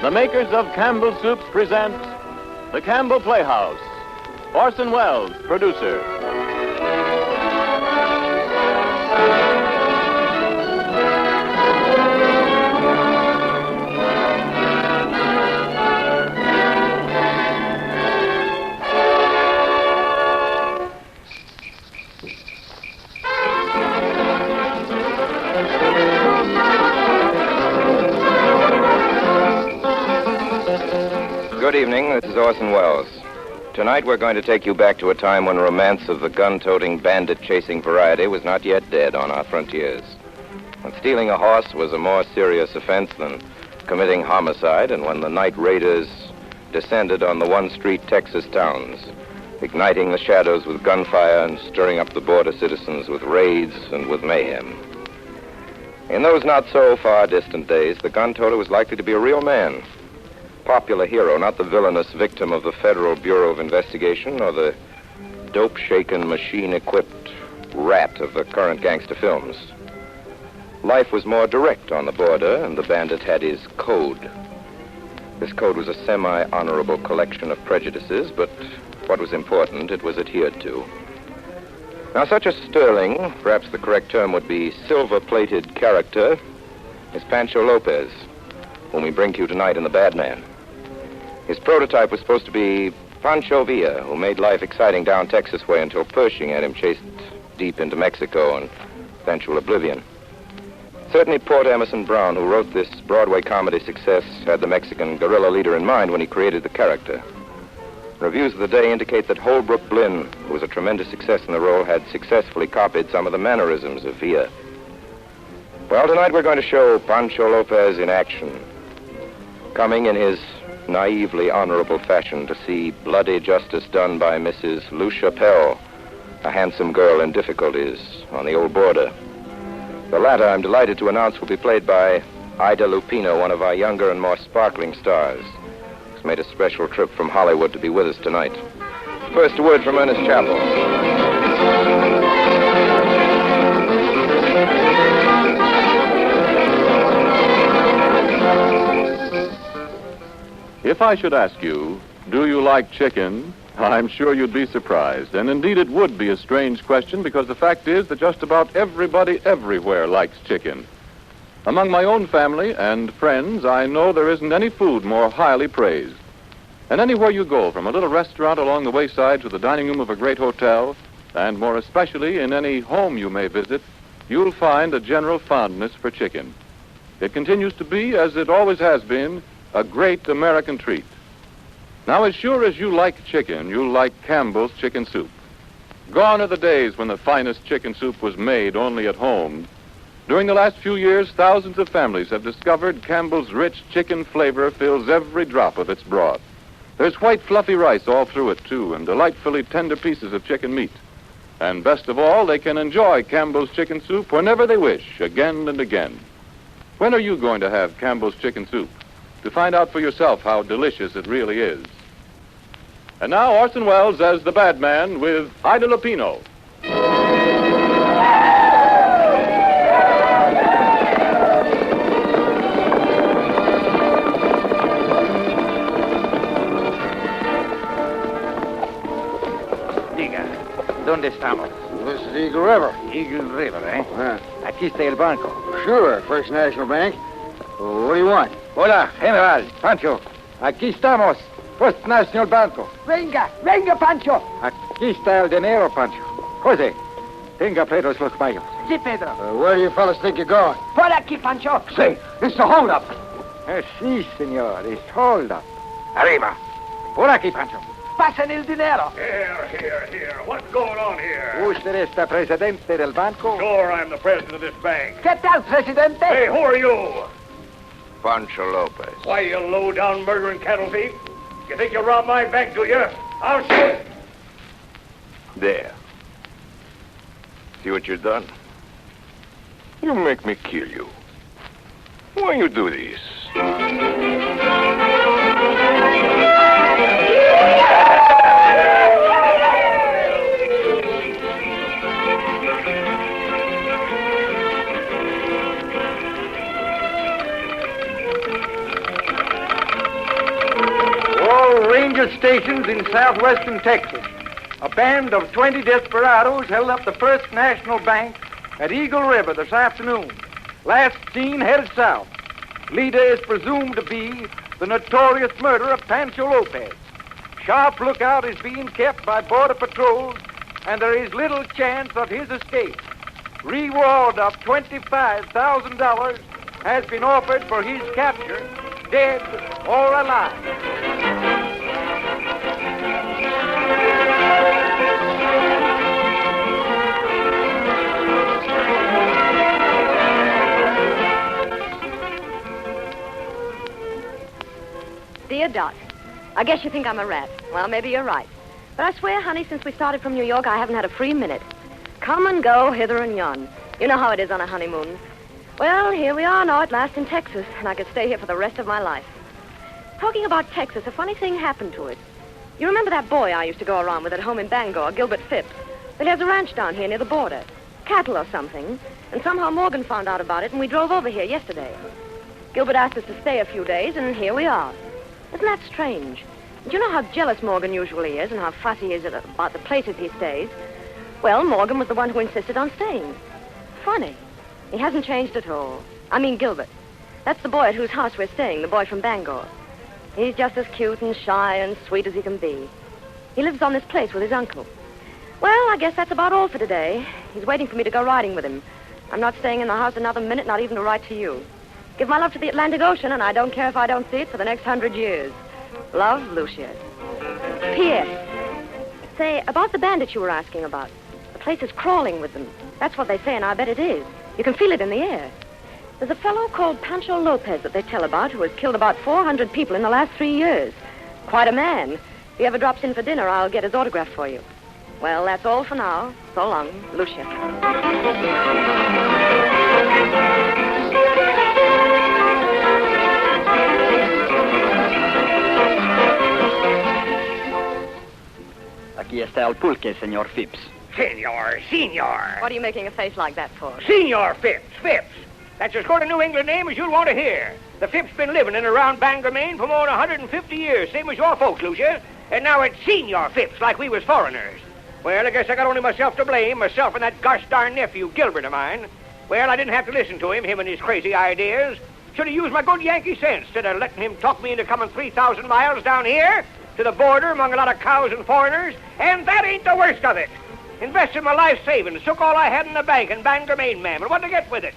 The makers of Campbell Soups present the Campbell Playhouse. Orson Welles, producer. Good evening, this is Orson Welles. Tonight we're going to take you back to a time when romance of the gun-toting, bandit-chasing variety was not yet dead on our frontiers. When stealing a horse was a more serious offense than committing homicide, and when the night raiders descended on the one-street Texas towns, igniting the shadows with gunfire and stirring up the border citizens with raids and with mayhem. In those not-so-far-distant days, the gun-toter was likely to be a real man. Popular hero, not the villainous victim of the Federal Bureau of Investigation or the dope-shaken, machine-equipped rat of the current gangster films. Life was more direct on the border, and the bandit had his code. This code was a semi-honorable collection of prejudices, but what was important, it was adhered to. Now, such a sterling, perhaps the correct term would be silver-plated character, is Pancho Lopez, whom we bring to you tonight in The Bad Man. His prototype was supposed to be Pancho Villa, who made life exciting down Texas way until Pershing had him chased deep into Mexico and eventual oblivion. Certainly Port Emerson Brown, who wrote this Broadway comedy success, had the Mexican guerrilla leader in mind when he created the character. Reviews of the day indicate that Holbrook Blinn, who was a tremendous success in the role, had successfully copied some of the mannerisms of Villa. Well, tonight we're going to show Pancho Lopez in action, coming in his naively honorable fashion to see bloody justice done by Mrs. Lucia Pell, a handsome girl in difficulties on the old border. The latter, I'm delighted to announce, will be played by Ida Lupino, one of our younger and more sparkling stars, who's made a special trip from Hollywood to be with us tonight. First, a word from Ernest Chappell. If I should ask you, do you like chicken? I'm sure you'd be surprised. And indeed it would be a strange question, because the fact is that just about everybody everywhere likes chicken. Among my own family and friends, I know there isn't any food more highly praised. And anywhere you go, from a little restaurant along the wayside to the dining room of a great hotel, and more especially in any home you may visit, you'll find a general fondness for chicken. It continues to be, as it always has been, a great American treat. Now, as sure as you like chicken, you'll like Campbell's chicken soup. Gone are the days when the finest chicken soup was made only at home. During the last few years, thousands of families have discovered Campbell's rich chicken flavor fills every drop of its broth. There's white, fluffy rice all through it, too, and delightfully tender pieces of chicken meat. And best of all, they can enjoy Campbell's chicken soup whenever they wish, again and again. When are you going to have Campbell's chicken soup? To find out for yourself how delicious it really is. And now Orson Welles as the bad man with Ida Lupino. Diga, ¿dónde estamos? This is Eagle River. Eagle River, eh? Yeah. Aquí está el banco. Sure, First National Bank. What do you want? Hola, General, Pancho. Aquí estamos. First National Banco. Venga, venga, Pancho. Aquí está el dinero, Pancho. José, tenga Pedro's los mayos. Sí, Pedro. Where do you fellas think you're going? Por aquí, Pancho. Say, it's the holdup. Sí, señor, it's hold up. Arriba. Por aquí, Pancho. Pasen el dinero. Here. What's going on here? ¿Usted está presidente del banco? Sure, I'm the president of this bank. ¿Qué tal, presidente? Hey, who are you? Pancho Lopez. Why, you low-down murdering cattle thief? You think you robbed my bank, do you? I'll shoot. There. See what you've done? You make me kill you. Why you do this? several ranger stations in southwestern Texas, a band of 20 desperados held up the First National Bank at Eagle River this afternoon. Last seen headed south. Leader is presumed to be the notorious murderer of Pancho Lopez. Sharp lookout is being kept by border patrols, and there is little chance of his escape. Reward of $25,000 has been offered for his capture, dead or alive. Dear Dot, I guess you think I'm a rat. Well, maybe you're right. But I swear, honey, since we started from New York, I haven't had a free minute. Come and go hither and yon. You know how it is on a honeymoon. Well, here we are now at last in Texas, and I could stay here for the rest of my life. Talking about Texas, a funny thing happened to it. You remember that boy I used to go around with at home in Bangor, Gilbert Phipps? Well, he has a ranch down here near the border. Cattle or something. And somehow Morgan found out about it, and we drove over here yesterday. Gilbert asked us to stay a few days, and here we are. Isn't that strange? Do you know how jealous Morgan usually is and how fussy he is about the places he stays? Well, Morgan was the one who insisted on staying. Funny. He hasn't changed at all. I mean, Gilbert. That's the boy at whose house we're staying, the boy from Bangor. He's just as cute and shy and sweet as he can be. He lives on this place with his uncle. Well, I guess that's about all for today. He's waiting for me to go riding with him. I'm not staying in the house another minute, not even to write to you. Give my love to the Atlantic Ocean, and I don't care if I don't see it for the next 100 years. Love, Lucia. P.S. Say, about the bandits you were asking about. The place is crawling with them. That's what they say, and I bet it is. You can feel it in the air. There's a fellow called Pancho Lopez that they tell about who has killed about 400 people in the last 3 years. Quite a man. If he ever drops in for dinner, I'll get his autograph for you. Well, that's all for now. So long, Lucia. Aquí está el pulque, señor Phipps. Senor. What are you making a face like that for? Senor Phipps. That's as good a New England name as you'll want to hear. The Phipps been living in around Bangor, Maine for more than 150 years, same as your folks, Lucia. And now it's Senor Phipps, like we was foreigners. Well, I guess I got only myself to blame, myself and that gosh darn nephew, Gilbert of mine. Well, I didn't have to listen to him and his crazy ideas. Should have used my good Yankee sense instead of letting him talk me into coming 3,000 miles down here to the border among a lot of cows and foreigners. And that ain't the worst of it. Invested my life savings, took all I had in the bank in Bangor, Maine, ma'am, and what to get with it?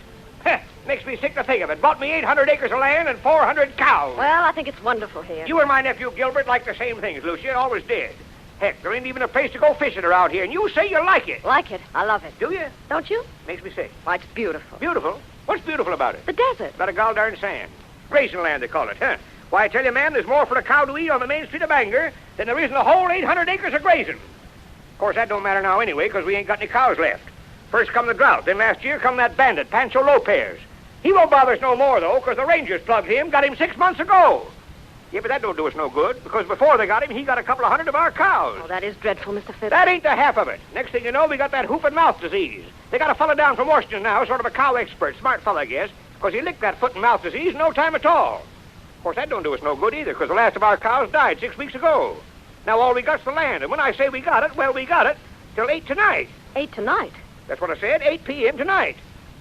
Makes me sick to think of it. Bought me 800 acres of land and 400 cows. Well, I think it's wonderful here. You and my nephew Gilbert like the same things, Lucia. Always did. Heck, there ain't even a place to go fishing around here, and you say you like it. Like it? I love it. Do you? Don't you? Makes me sick. Why, it's beautiful. Beautiful? What's beautiful about it? The desert. About a gol darn sand. Grazing land, they call it, huh? Why, I tell you, man, there's more for the cow to eat on the main street of Bangor than there is in the whole 800 acres of grazing. Of course, that don't matter now anyway, because we ain't got any cows left. First come the drought, then last year come that bandit, Pancho Lopez. He won't bother us no more, though, because the Rangers plugged him, got him 6 months ago. Yeah, but that don't do us no good, because before they got him, he got a couple of hundred of our cows. Oh, that is dreadful, Mr. Phipps. That ain't the half of it. Next thing you know, we got that hoof and mouth disease. They got a fella down from Washington now, sort of a cow expert, smart fella, I guess, because he licked that foot and mouth disease in no time at all. Of course, that don't do us no good either, because the last of our cows died 6 weeks ago. Now all we got's the land, and when I say we got it, well, we got it till 8 tonight. 8 tonight? That's what I said, 8 p.m. tonight.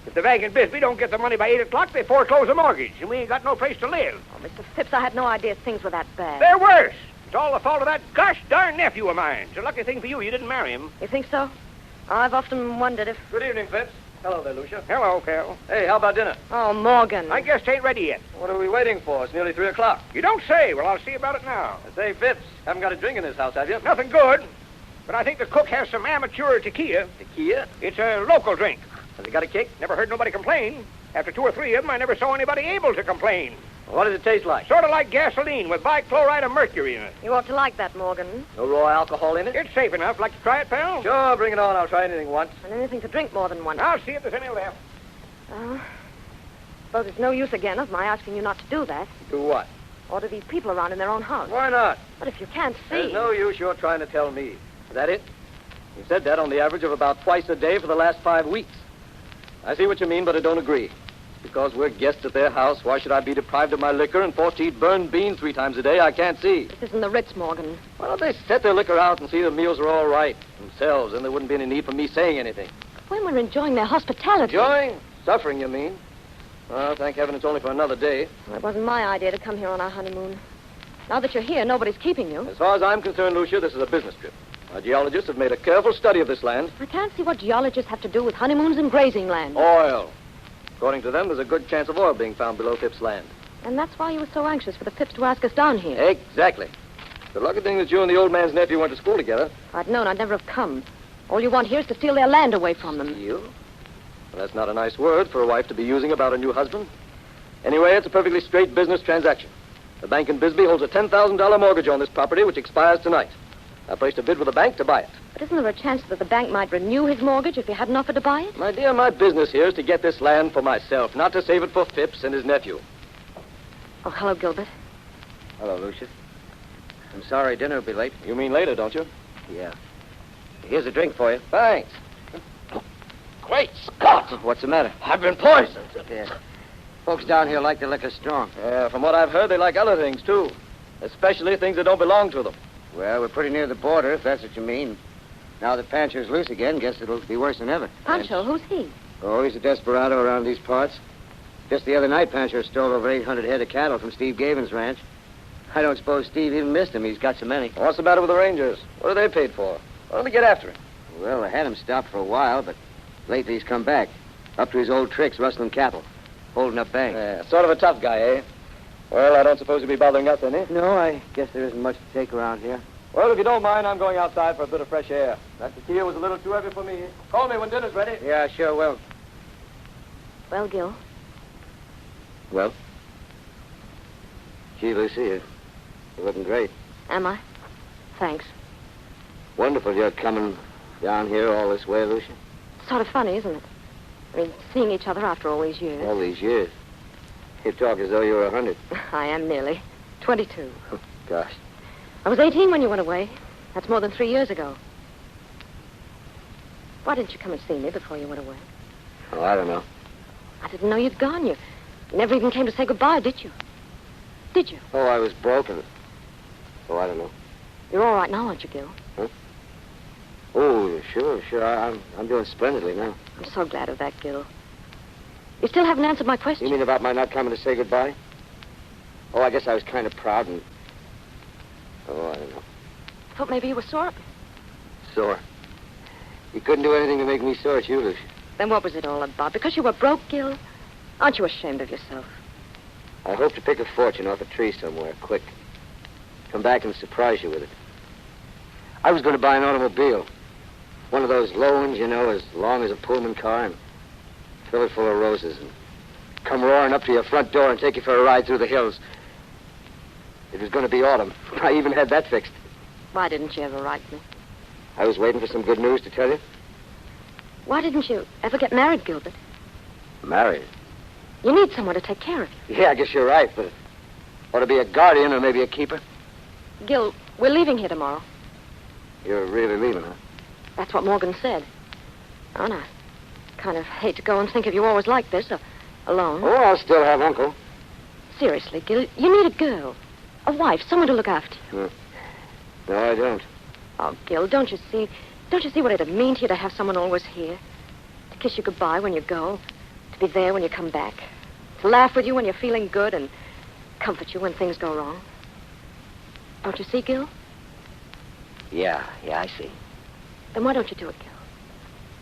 If the Vag and Bisbee don't get the money by 8 o'clock, they foreclose the mortgage, and we ain't got no place to live. Oh, Mr. Phipps, I had no idea things were that bad. They're worse. It's all the fault of that gosh darn nephew of mine. It's a lucky thing for you didn't marry him. You think so? I've often wondered if... Good evening, Phipps. Hello there, Lucia. Hello, Cal. Hey, how about dinner? Oh, Morgan. I guess it ain't ready yet. What are we waiting for? It's nearly 3 o'clock. You don't say. Well, I'll see about it now. Say, Phipps, haven't got a drink in this house, have you? Nothing good. But I think the cook has some amateur tequila. Tequila? It's a local drink. Has it got a kick? Never heard nobody complain. After 2 or 3 of them, I never saw anybody able to complain. What does it taste like? Sort of like gasoline with bichloride of mercury in it. You ought to like that, Morgan. No raw alcohol in it? It's safe enough. Like to try it, pal? Sure, bring it on. I'll try anything once. And anything to drink more than once. I'll see if there's any left. Suppose it's no use again of my asking you not to do that. Do what? Order these people around in their own house. Why not? But if you can't see... There's no use you're trying to tell me. Is that it? You said that on the average of about twice a day for the last 5 weeks. I see what you mean, but I don't agree. Because we're guests at their house, why should I be deprived of my liquor and forced to eat burned beans 3 times a day? I can't see. This isn't the Ritz, Morgan. Well, if they set their liquor out and see the meals are all right themselves, then there wouldn't be any need for me saying anything. When we're enjoying their hospitality. Enjoying? Suffering, you mean? Well, thank heaven it's only for another day. Well, it wasn't my idea to come here on our honeymoon. Now that you're here, nobody's keeping you. As far as I'm concerned, Lucia, this is a business trip. Our geologists have made a careful study of this land. I can't see what geologists have to do with honeymoons and grazing land. Oil. According to them, there's a good chance of oil being found below Phipps' land. And that's why you were so anxious for the Phipps to ask us down here. Exactly. The lucky thing that you and the old man's nephew went to school together. If I'd known, I'd never have come. All you want here is to steal their land away from them. Steal? Well, that's not a nice word for a wife to be using about a new husband. Anyway, it's a perfectly straight business transaction. The bank in Bisbee holds a $10,000 mortgage on this property, which expires tonight. I placed a bid with the bank to buy it. But isn't there a chance that the bank might renew his mortgage if he hadn't offered to buy it? My dear, my business here is to get this land for myself, not to save it for Phipps and his nephew. Oh, hello, Gilbert. Hello, Lucia. I'm sorry dinner will be late. You mean later, don't you? Yeah. Here's a drink for you. Thanks. Great Scott! What's the matter? I've been poisoned. Yeah. Folks down here like their liquor strong. Yeah, from what I've heard, they like other things, too. Especially things that don't belong to them. Well, we're pretty near the border, if that's what you mean. Now that Pancho's loose again, guess it'll be worse than ever. Pancho, who's he? Oh, he's a desperado around these parts. Just the other night, Pancho stole over 800 head of cattle from Steve Gavin's ranch. I don't suppose Steve even missed him. He's got so many. What's the matter with the Rangers? What are they paid for? Why don't they get after him? Well, they had him stopped for a while, but lately he's come back. Up to his old tricks, rustling cattle, holding up banks. Yeah, sort of a tough guy, eh? Well, I don't suppose he'll be bothering us any. No, I guess there isn't much to take around here. Well, if you don't mind, I'm going outside for a bit of fresh air. That tequila was a little too heavy for me. Call me when dinner's ready. Yeah, sure will. Well, Gil, Well? Gee, Lucy, you're looking great. am I? Thanks. Wonderful you're coming down here all this way, Lucia. Sort of funny, isn't it? I mean, seeing each other after all these years. All these years. You talk as though you were 100. I am nearly. 22. Gosh. I was 18 when you went away. That's more than 3 years ago. Why didn't you come and see me before you went away? Oh, I don't know. I didn't know you'd gone. You never even came to say goodbye, did you? Did you? Oh, I was broken. Oh, I don't know. You're all right now, aren't you, Gil? Oh, sure. I'm doing splendidly now. I'm so glad of that, Gil. You still haven't answered my question. You mean about my not coming to say goodbye? Oh, I guess I was kind of proud and... Oh, I don't know. I thought maybe you were sore. Sore. You couldn't do anything to make me sore at you, Lucia. Then what was it all about? Because you were broke, Gil? Aren't you ashamed of yourself? I hope to pick a fortune off a tree somewhere, quick. Come back and surprise you with it. I was going to buy an automobile. One of those low ones, you know, as long as a Pullman car, and fill it full of roses and come roaring up to your front door and take you for a ride through the hills. It was going to be autumn. I even had that fixed. Why didn't you ever write me? I was waiting for some good news to tell you. Why didn't you ever get married, Gilbert? Married? You need someone to take care of you. Yeah, I guess you're right, but it ought to be a guardian or maybe a keeper. Gil, we're leaving here tomorrow. You're really leaving, huh? That's what Morgan said. Oh, and I kind of hate to go and think of you always like this, alone. Oh, I'll still have Uncle. Seriously, Gil, you need a girl. A wife, someone to look after you. No, I don't. Oh, Gil, don't you see? Don't you see what it'd mean to you to have someone always here? To kiss you goodbye when you go. To be there when you come back. To laugh with you when you're feeling good and comfort you when things go wrong. Don't you see, Gil? Yeah, I see. Then why don't you do it, Gil?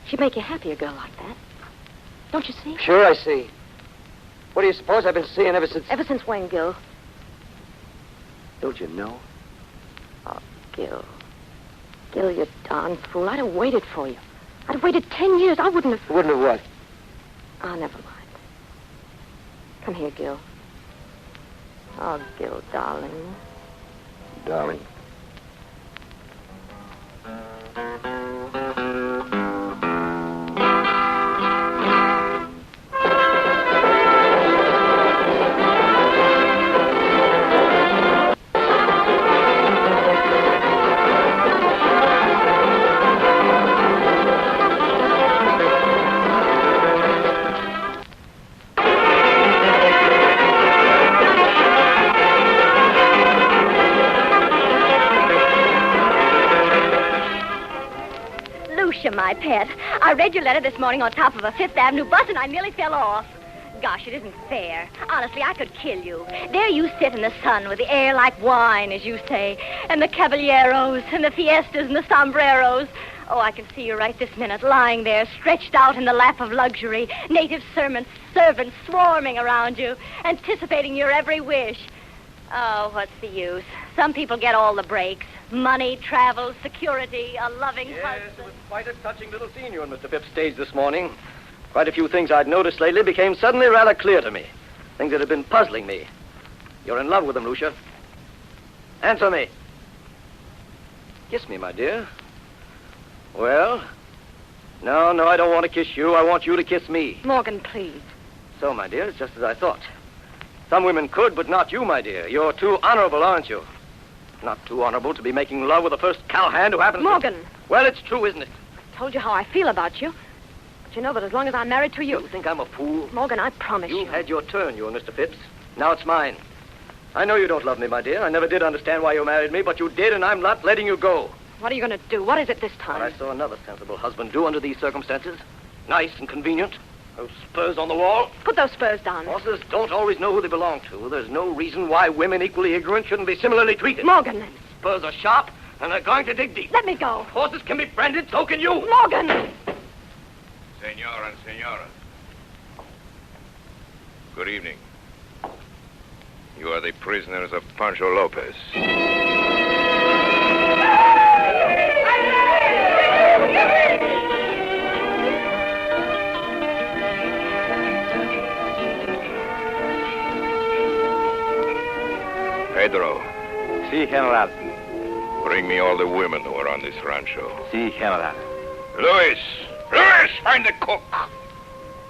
She'd make you happy, a girl like that. Don't you see? Sure, I see. What do you suppose I've been seeing ever since... Ever since when, Gil? Don't you know? Oh, Gil. Gil, you darn fool. I'd have waited for you. I'd have waited 10 years. I wouldn't have... Wouldn't have what? Oh, never mind. Come here, Gil. Oh, Gil, darling. Darling. my pet. I read your letter this morning on top of a Fifth Avenue bus, and I nearly fell off. Gosh, it isn't fair. Honestly, I could kill you. There you sit in the sun with the air like wine, as you say, and the caballeros, and the fiestas, and the sombreros. Oh, I can see you right this minute, lying there, stretched out in the lap of luxury, native servants swarming around you, anticipating your every wish. Oh, what's the use? Some people get all the breaks. Money, travel, security, a loving husband. It was quite a touching little scene you and Mr. Phipps staged this morning. Quite a few things I'd noticed lately became suddenly rather clear to me. Things that had been puzzling me. You're in love with him, Lucia. Answer me. Kiss me, my dear. Well? No, I don't want to kiss you. I want you to kiss me. Morgan, please. So, my dear, it's just as I thought. Some women could, but not you, my dear. You're too honorable, aren't you? Not too honorable to be making love with the first cowhand who happens Morgan. Well, it's true, isn't it? I told you how I feel about you. But you know that as long as I'm married to you... You think I'm a fool? Morgan, I promise you. You've had your turn, you and Mr. Phipps. Now it's mine. I know you don't love me, my dear. I never did understand why you married me, but you did, and I'm not letting you go. What are you going to do? What is it this time? What I saw another sensible husband do under these circumstances. Nice and convenient. Those spurs on the wall. Put those spurs down. Horses don't always know who they belong to. There's no reason why women equally ignorant shouldn't be similarly treated. Morgan. Spurs are sharp, and they're going to dig deep. Let me go. Horses can be branded, so can you. Morgan! Senor and senora. Good evening. You are the prisoners of Pancho Lopez. Pedro. Si, General. Bring me all the women who are on this rancho. Si, General. Luis! Luis! Find the cook!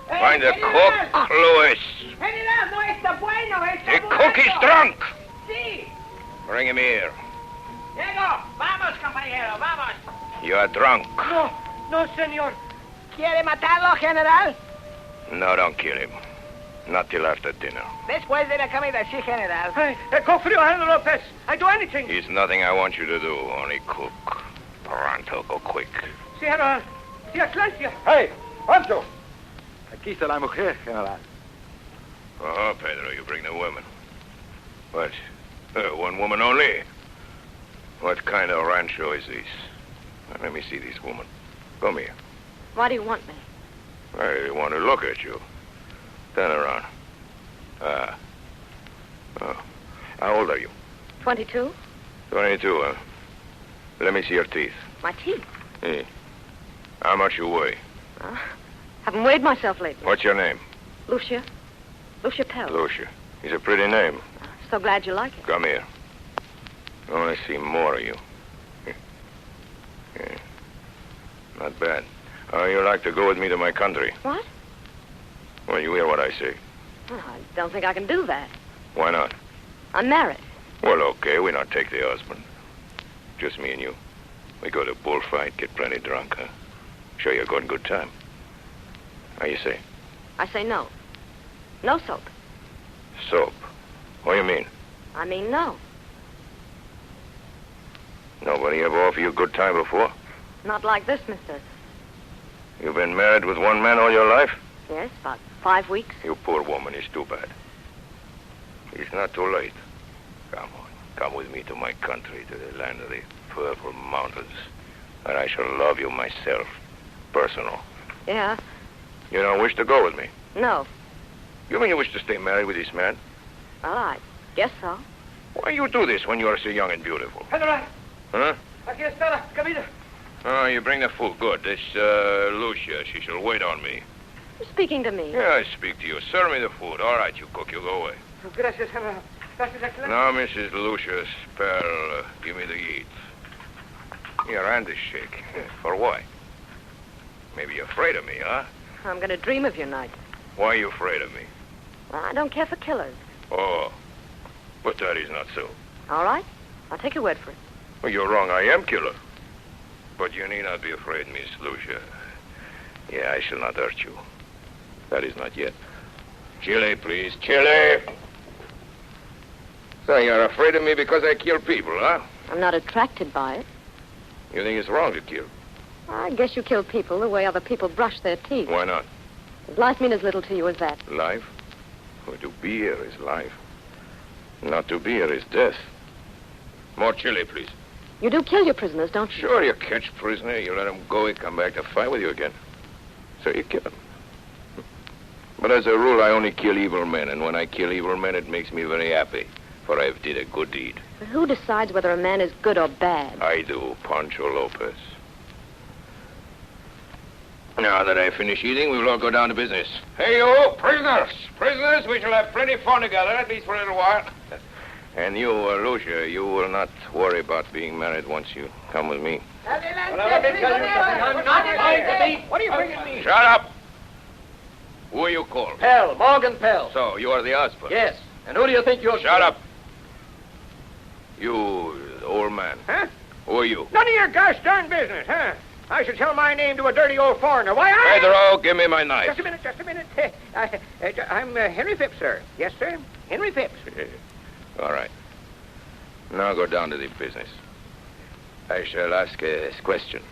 Find the cook, Luis! General, no está bueno, The cook is drunk! Sí. Bring him here. Diego, vamos, compañero, vamos. You are drunk. No, señor. ¿Quiere matarlo, General? No, don't kill him. Not till after dinner. Después de la comida, sí, General. Cook frio, General Lopez. I do anything. It's nothing I want you to do, only cook. Pronto, go quick. Si, General. Si, Excelencia. Hey, Pancho. Aquí está la mujer, General. Oh, Pedro, you bring the women. What? One woman only? What kind of rancho is this? Let me see this woman. Come here. Why do you want me? I want to look at you. Turn around. Oh. How old are you? 22? 22, huh? Let me see your teeth. My teeth? Hey. How much you weigh? Haven't weighed myself lately. What's your name? Lucia. Lucia Pell. Lucia. It's a pretty name. So glad you like it. Come here. I want to see more of you. Yeah. Not bad. You like to go with me to my country? What? Well, you hear what I say. Oh, I don't think I can do that. Why not? I'm married. Well, okay, we not take the husband. Just me and you. We go to bullfight, get plenty drunk, huh? Show you a good time. How you say? I say no. No soap. Soap. What do you mean? I mean no. Nobody ever offered you a good time before? Not like this, mister. You've been married with one man all your life? Yes, about 5 weeks. You poor woman, it's too bad. It's not too late. Come on. Come with me to my country, to the land of the purple mountains. And I shall love you myself. Personal. Yeah. You don't wish to go with me? No. You mean you wish to stay married with this man? Well, I guess so. Why you do this when you are so young and beautiful? General. Huh? Aquí está la comida. Oh, you bring the food. Good. This, Lucia, she shall wait on me. You're speaking to me. Yeah, I speak to you. Serve me the food. All right, you cook. You go away. Gracias, General. Gracias, Excelencia. Now, Mrs. Lucia Spell, give me the eat. Your hand is shaking. For what? Maybe you're afraid of me, huh? I'm going to dream of you night. Why are you afraid of me? Well, I don't care for killers. Oh, but that is not so. All right. I'll take your word for it. Well, you're wrong. I am killer. But you need not be afraid, Miss Lucia. Yeah, I shall not hurt you. That is not yet. Chile, please. Chile! So you're afraid of me because I kill people, huh? I'm not attracted by it. You think it's wrong to kill? I guess you kill people the way other people brush their teeth. Why not? Does life mean as little to you as that? Life? Well, to be here is life. Not to be here is death. More chili, please. You do kill your prisoners, don't you? Sure, you catch prisoner, you let him go, he come back to fight with you again. So you kill him. But as a rule, I only kill evil men, and when I kill evil men, it makes me very happy, for I've did a good deed. But who decides whether a man is good or bad? I do, Pancho Lopez. Now that I finish eating, we will all go down to business. Hey, you, prisoners! Prisoners, we shall have plenty of fun together, at least for a little while. And you, Lucia, you will not worry about being married once you come with me. Let me tell you something. I'm not going to be. What are you bringing me? Shut up! Who are you called? Pell, Morgan Pell. So, you are the husband? Yes. And who do you think you're... Shut up! You, old man. Huh? Who are you? None of your gosh darn business, huh? I should tell my name to a dirty old foreigner. Why, I... Pedro, give me my knife. Just a minute. I'm Henry Phipps, sir. Yes, sir. Henry Phipps. All right. Now go down to the business. I shall ask a question.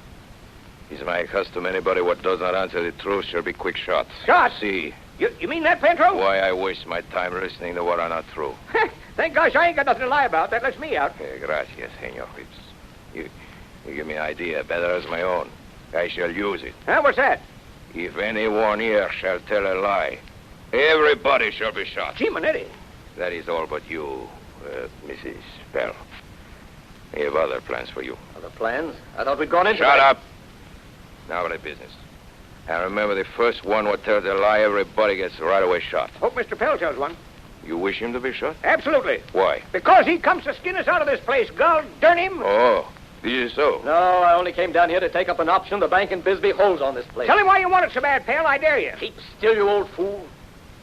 Is my custom anybody what does not answer the truth shall be quick shots. Shots? See. You mean that, Pedro? Why I waste my time listening to what are not true. Thank gosh I ain't got nothing to lie about. That lets me out. Gracias, Senor Phipps. You give me an idea better as my own. I shall use it. Huh? What's that? If anyone here shall tell a lie, everybody shall be shot. Gee, Manetti. That is all but you, Mrs. Pell. We have other plans for you. Other plans? I thought we'd gone into... Shut up! Now the business. And remember, the first one what tells a lie, everybody gets right away shot. Hope Mr. Pell tells one. You wish him to be shot? Absolutely. Why? Because he comes to skin us out of this place. God darn him. Oh, this is so. No, I only came down here to take up an option the bank in Bisbee holds on this place. Tell him why you want it so bad, Pell. I dare you. Keep still, you old fool.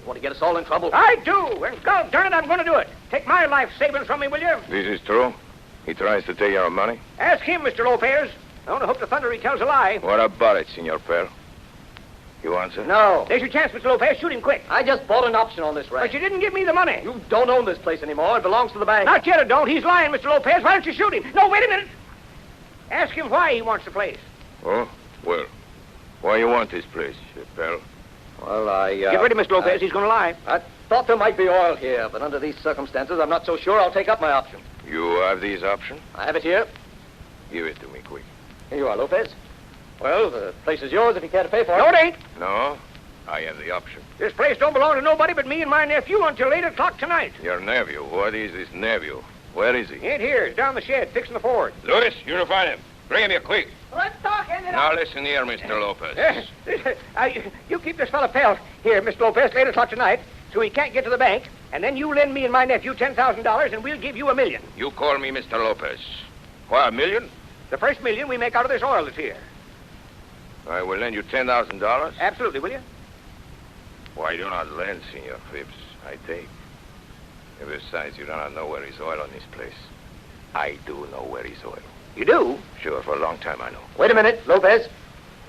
You want to get us all in trouble? I do. And God darn it, I'm going to do it. Take my life savings from me, will you? This is true? He tries to take your money? Ask him, Mr. Lopez. I want to hope to thunder he tells a lie. What about it, Senor Pell? You answer? No. There's your chance, Mr. Lopez. Shoot him quick. I just bought an option on this ranch. But you didn't give me the money. You don't own this place anymore. It belongs to the bank. Not yet, it don't. He's lying, Mr. Lopez. Why don't you shoot him? No, wait a minute. Ask him why he wants the place. Oh? Well, why you want this place, Pell? Well, Get ready, Mr. Lopez. He's going to lie. I thought there might be oil here, but under these circumstances, I'm not so sure I'll take up my option. You have these options? I have it here. Give it to me quick. Here you are, Lopez. Well, the place is yours if you care to pay for it. No, it ain't. No, I have the option. This place don't belong to nobody but me and my nephew until 8 o'clock tonight. Your nephew? What is this nephew? Where is he? He ain't here. He's down the shed, fixing the Ford. Louis, you're to find him. Bring him here quick. Let's talk, General. Now listen here, Mr. Lopez. You keep this fella Pell here, Mr. Lopez, 8 o'clock tonight, so he can't get to the bank, and then you lend me and my nephew $10,000, and we'll give you $1 million. You call me Mr. Lopez. Why, $1 million? The first $1 million we make out of this oil that's here. I will lend you $10,000. Absolutely, will you? Why do not lend, Senor Phipps? I take. And besides, you do not know where is oil on this place. I do know where is oil. You do? Sure, for a long time I know. Wait a minute, Lopez.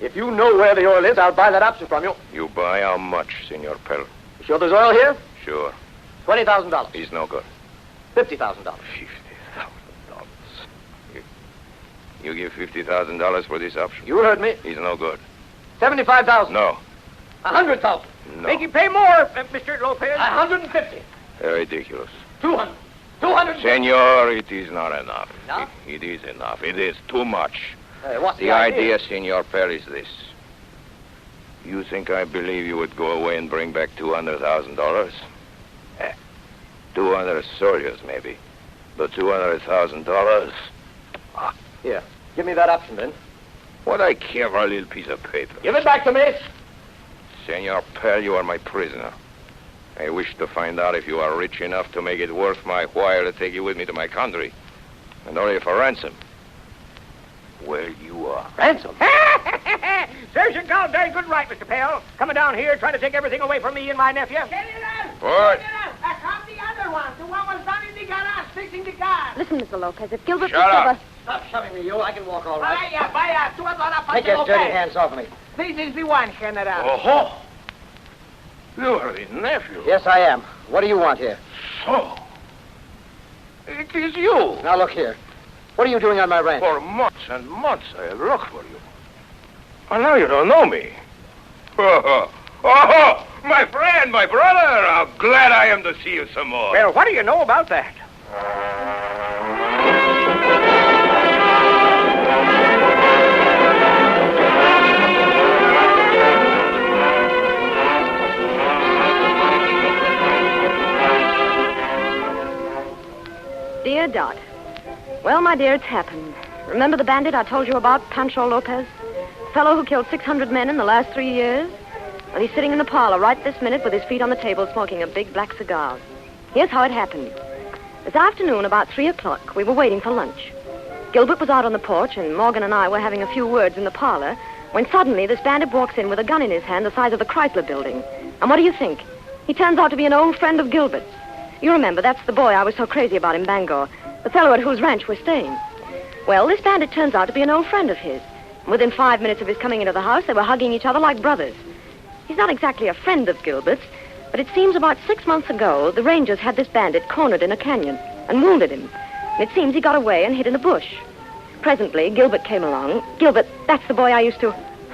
If you know where the oil is, I'll buy that option from you. You buy how much, Senor Pell? You sure there's oil here? Sure. $20,000. He's no good. $50,000. $50,000. You give $50,000 for this option? You heard me. He's no good. $75,000. No. $100,000. No. Make him pay more, Mr. Lopez. $150. Ridiculous. $200. $200. Senor, it is not enough. No? It is enough. It is too much. What's The idea, Senor Pell, is this. You think I believe you would go away and bring back $200,000? 200 soldiers, maybe. But $200,000? Here. Give me that option, then. What I care for a little piece of paper? Give it back to me. Senor Pell, you are my prisoner. I wish to find out if you are rich enough to make it worth my while to take you with me to my country. And only for ransom. Well, you are. Ransom? Serves you goddamn good right, Mr. Pell. Coming down here trying to take everything away from me and my nephew. General! What? General, I found the other one. The one was down in the garage fixing the car. Listen, Mr. Lopez, if Gilbert Shut up. Stop shoving me, you. I can walk all right. Vaya, tú ahora Take your dirty hands off me. This is the one, General. Oh-ho! You are the nephew. Yes, I am. What do you want here? So, it is you. Now, look here. What are you doing on my ranch? For months and months I have looked for you. Oh, now you don't know me. Oh, my friend, my brother. How glad I am to see you some more. Well, what do you know about that? Dear Dot. Well, my dear, it's happened. Remember the bandit I told you about, Pancho Lopez? The fellow who killed 600 men in the last 3 years? Well, he's sitting in the parlor right this minute with his feet on the table smoking a big black cigar. Here's how it happened. This afternoon, about 3 o'clock, we were waiting for lunch. Gilbert was out on the porch, and Morgan and I were having a few words in the parlor, when suddenly this bandit walks in with a gun in his hand the size of the Chrysler building. And what do you think? He turns out to be an old friend of Gilbert's. You remember, that's the boy I was so crazy about in Bangor, the fellow at whose ranch we're staying. Well, this bandit turns out to be an old friend of his. Within 5 minutes of his coming into the house, they were hugging each other like brothers. He's not exactly a friend of Gilbert's, but it seems about 6 months ago, the Rangers had this bandit cornered in a canyon and wounded him. And it seems he got away and hid in a bush. Presently, Gilbert came along. Gilbert, that's the boy I used to...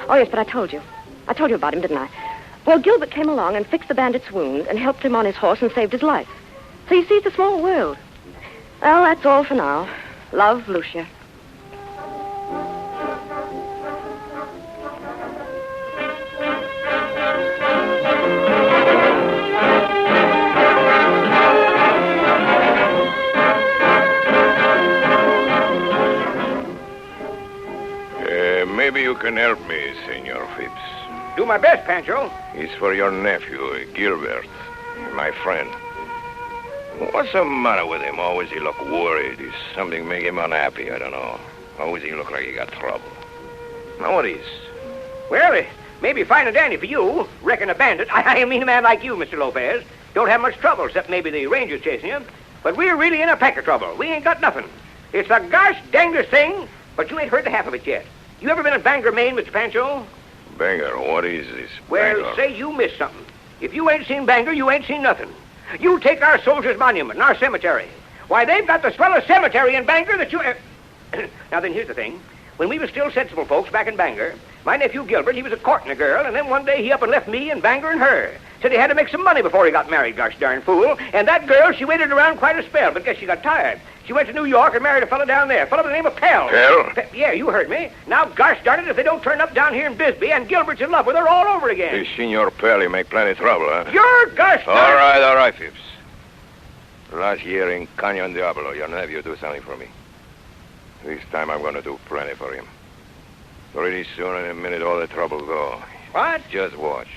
Oh, yes, but I told you. I told you about him, didn't I? Well, Gilbert came along and fixed the bandit's wound and helped him on his horse and saved his life. So you see, it's a small world. Well, that's all for now. Love, Lucia. Maybe you can help me, Senor Phipps. Do my best, Pancho. It's for your nephew, Gilbert, my friend. What's the matter with him? Always he look worried. Is something make him unhappy? I don't know. Always he look like he got trouble. Now what is? Well, it may be fine and dandy for you. Reckon a bandit. I mean a man like you, Mr. Lopez. Don't have much trouble, except maybe the Rangers chasing you. But we're really in a peck of trouble. We ain't got nothing. It's the gosh dangest thing, but you ain't heard the half of it yet. You ever been in Bangor, Maine, Mr. Pancho? Bangor? What is this? Well, Bangor? say you missed something. If you ain't seen Bangor, you ain't seen nothing. You take our soldiers' monument and our cemetery. Why, they've got the swellest cemetery in Bangor that you... Now, then, here's the thing. When we were still sensible folks back in Bangor, my nephew Gilbert, he was a-courting a girl, and then one day he up and left me and Bangor and her. Said he had to make some money before he got married, gosh darn fool. And that girl, she waited around quite a spell, but guess she got tired. She went to New York and married a fellow down there, a fellow by the name of Pell. Pell? Yeah, you heard me. Now, gosh darn it, if they don't turn up down here in Bisbee and Gilbert's in love with her all over again. This Senor Pell, he make plenty trouble, huh? You're gosh darn... All right, Phipps. Last year in Canyon Diablo, your nephew do something for me. This time I'm going to do plenty for him. Pretty soon, in a minute, all the trouble go. What? Just watch.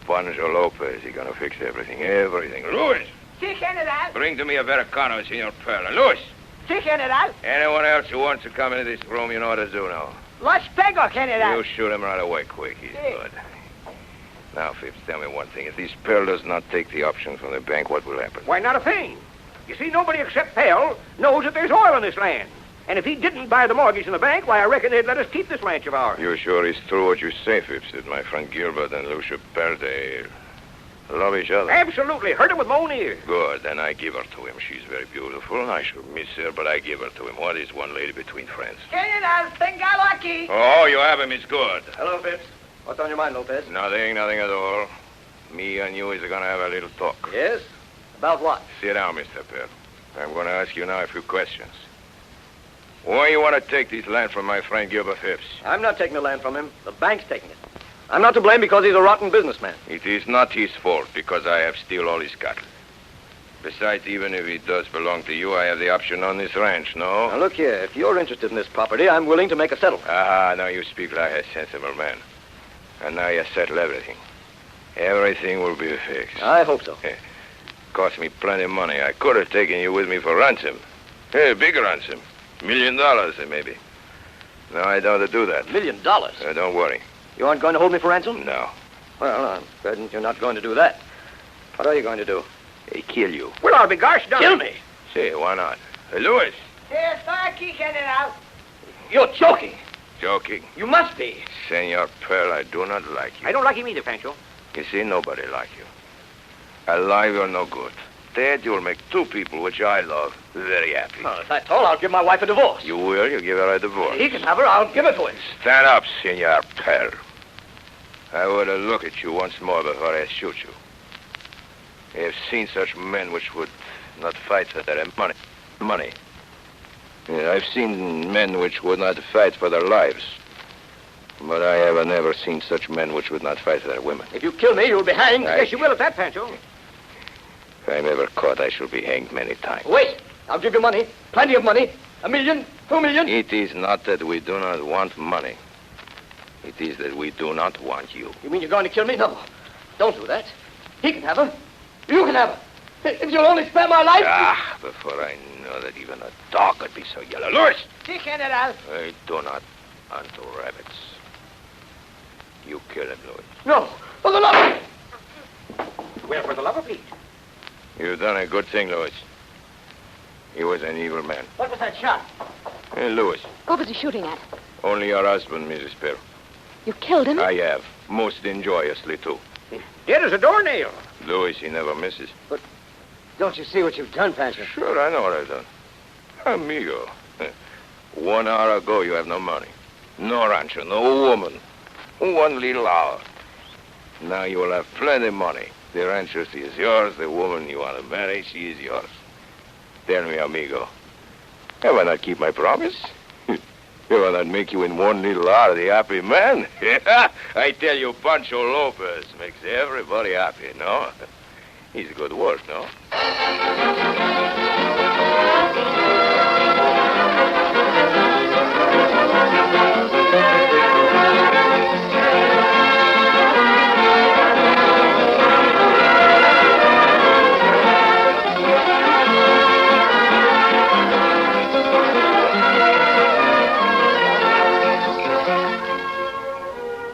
Pancho Lopez, he gonna fix everything. Everything. Luis! Sí, General. Bring to me a Veracano, Senor Pell. Luis! Sí, General. Anyone else who wants to come into this room, you know what to do now. Los pego, General. You shoot him right away, quick. He's Sí. good. Now, Phipps, tell me one thing. If this Pell does not take the option from the bank, what will happen? Why, not a thing. You see, nobody except Pell knows that there's oil in this land. And if he didn't buy the mortgage in the bank, why, I reckon they'd let us keep this ranch of ours. You sure it's true what you say, Phipps, that my friend Gilbert and Lucia Pell, they love each other? Absolutely. Heard it with my own ears. Good. Then I give her to him. She's very beautiful. I should miss her, but I give her to him. What is one lady between friends? General, tengalo aquí. Oh, you have him. It's good. Hello, Phipps. What's on your mind, Lopez? Nothing at all. Me and you is going to have a little talk. Yes? About what? Sit down, Mr. Pell. I'm going to ask you now a few questions. Why you want to take this land from my friend Gilbert Phipps? I'm not taking the land from him. The bank's taking it. I'm not to blame because he's a rotten businessman. It is not his fault because I have still all his cattle. Besides, even if it does belong to you, I have the option on this ranch, no? Now, look here. If you're interested in this property, I'm willing to make a settlement. Ah, now you speak like a sensible man. And now you settle everything. Everything will be fixed. I hope so. Cost me plenty of money. I could have taken you with me for ransom. Hey, big ransom. $1 million, maybe. No, I don't do that. $1 million? Don't worry. You aren't going to hold me for ransom? No. Well, I'm certain you're not going to do that. What are you going to do? They kill you. Well, I'll be gosh darn. Kill me? Say, why not? Hey, Louis. Estoy aquí, General. You're joking. Joking. You must be. Senor Pearl, I do not like you. I don't like him either, Pancho. You see, nobody like you. Alive, you're no good. Instead, you'll make two people, which I love, very happy. Oh, if that's all, I'll give my wife a divorce. You will? You give her a divorce. He can have her. I'll give it to him. Stand up, Senor Per. I want to look at you once more before I shoot you. I have seen such men which would not fight for their money. Money. Yeah, I've seen men which would not fight for their lives. But I have never seen such men which would not fight for their women. If you kill me, you'll be hanged. Yes, you will at that, Pancho. If I'm ever caught, I shall be hanged many times. Wait. I'll give you money. Plenty of money. $1 million, $2 million. It is not that we do not want money. It is that we do not want you. You mean you're going to kill me? No. Don't do that. He can have her. You can have her. If you'll only spare my life. Ah, before I know that even a dog could be so yellow. Louis! Si, General. I do not hunt rabbits. You kill him, Louis. No. For the love of... Well, for the love of Pete. You've done a good thing, Louis. He was an evil man. What was that shot? Hey, Louis. What was he shooting at? Only your husband, Mrs. Pearl. You killed him? I have. Most enjoyously, too. Dead as a doornail. Louis, he never misses. Don't you see what you've done, Pancho? Sure, I know what I've done. Amigo. 1 hour ago, you have no money. No rancho, no woman. 1 little hour. Now you will have plenty of money. The rancho, she is yours. The woman you want to marry, she is yours. Tell me, amigo, have I not keep my promise? Have I not make you in 1 little hour the happy man? I tell you, Pancho Lopez makes everybody happy, no? He's a good work, no?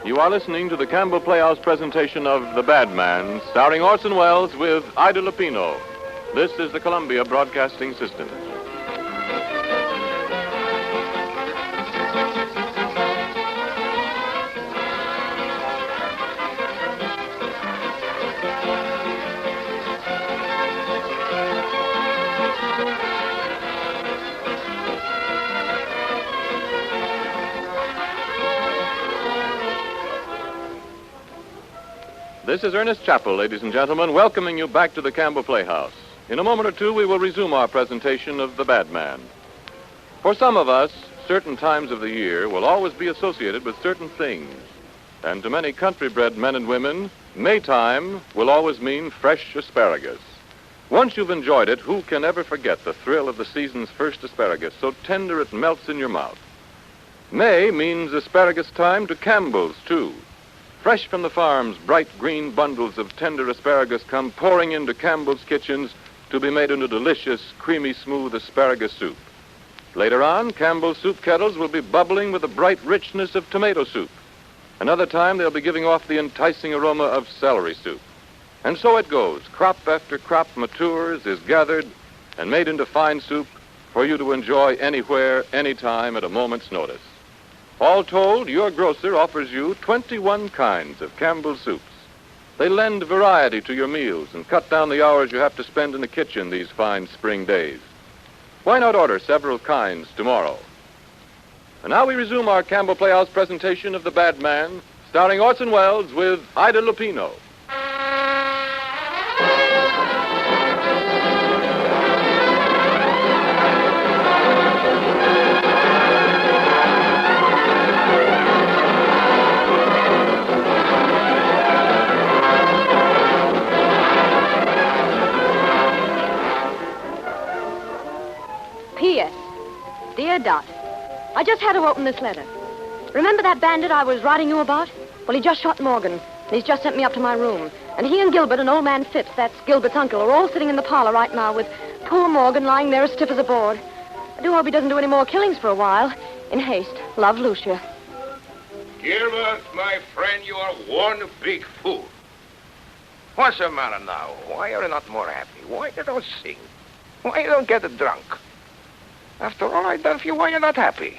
You are listening to the Campbell Playhouse presentation of The Bad Man, starring Orson Welles with Ida Lupino. This is the Columbia Broadcasting System. This is Ernest Chappell, ladies and gentlemen, welcoming you back to the Campbell Playhouse. In a moment or two, we will resume our presentation of The Bad Man. For some of us, certain times of the year will always be associated with certain things. And to many country-bred men and women, Maytime will always mean fresh asparagus. Once you've enjoyed it, who can ever forget the thrill of the season's first asparagus, so tender it melts in your mouth? May means asparagus time to Campbell's, too. Fresh from the farms, bright green bundles of tender asparagus come pouring into Campbell's kitchens to be made into delicious, creamy, smooth asparagus soup. Later on, Campbell's soup kettles will be bubbling with the bright richness of tomato soup. Another time, they'll be giving off the enticing aroma of celery soup. And so it goes. Crop after crop matures, is gathered, and made into fine soup for you to enjoy anywhere, anytime, at a moment's notice. All told, your grocer offers you 21 kinds of Campbell's soups. They lend variety to your meals and cut down the hours you have to spend in the kitchen these fine spring days. Why not order several kinds tomorrow? And now we resume our Campbell Playhouse presentation of The Bad Man, starring Orson Welles with Ida Lupino. P.S. Dear Dot, I just had to open this letter. Remember that bandit I was writing you about? Well, he just shot Morgan, and he's just sent me up to my room. And he and Gilbert and old man Phipps, that's Gilbert's uncle, are all sitting in the parlor right now with poor Morgan lying there as stiff as a board. I do hope he doesn't do any more killings for a while. In haste, love, Lucia. Gilbert, my friend, you are one big fool. What's the matter now? Why are you not more happy? Why you don't sing? Why you don't get drunk? After all I've done for you, why you not happy?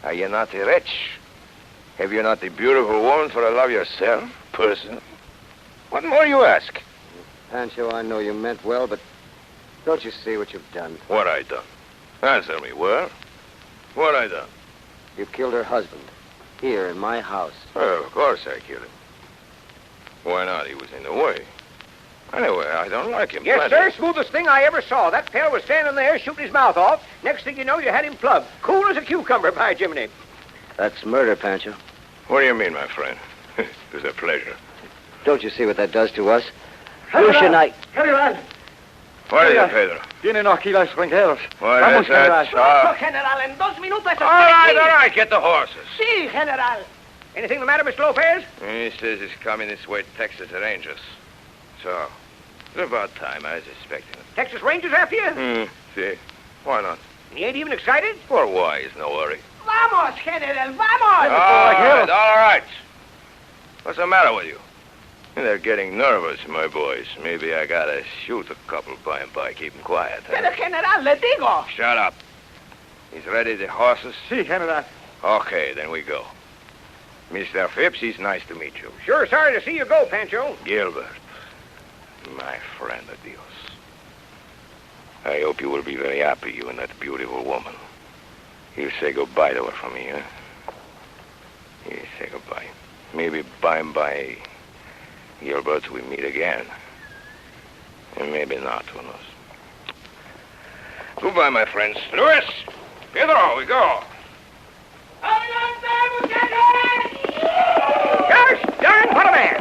Are you not rich? Have you not a beautiful woman for to love yourself, person? What more you ask? Pancho, I know you meant well, but don't you see what you've done? What I done? Answer me, where? What I done? You killed her husband. Here, in my house. Well, of course I killed him. Why not? He was in the way. Anyway, I don't like him. Yes, plenty. sir. Smoothest thing I ever saw. That pal was standing there shooting his mouth off. Next thing you know, you had him plugged. Cool as a cucumber, by Jiminy. That's murder, Pancho. What do you mean, my friend? It was a pleasure. Don't you see what that does to us? General. Lucian, General. What are you, Pedro? Tienen aquí las rancheros. What Vamos, is that? General. General, en 2 minutos. All right, get the horses. Si, General. Anything the matter, Mr. Lopez? He says he's coming this way to Texas Rangers. So, it's about time. I was expecting it. Texas Rangers after you? See? Why not? You ain't even excited? For why? There's no worry. Vamos, General, vamos! All right. What's the matter with you? They're getting nervous, my boys. Maybe I gotta shoot a couple by and by. Keep them quiet. Huh? Pero, General, le digo. Shut up. He's ready, the horses? Si, General. Okay, then we go. Mr. Phipps, it's nice to meet you. Sure sorry to see you go, Pancho. Gilbert, my friend of Dios. I hope you will be very happy, you and that beautiful woman. You say goodbye to her from me, huh? You say goodbye. Maybe by and by, Gilbert, we meet again. And maybe not, who knows. Goodbye, my friends. Luis! Pedro, we go. Gosh darn, what a man!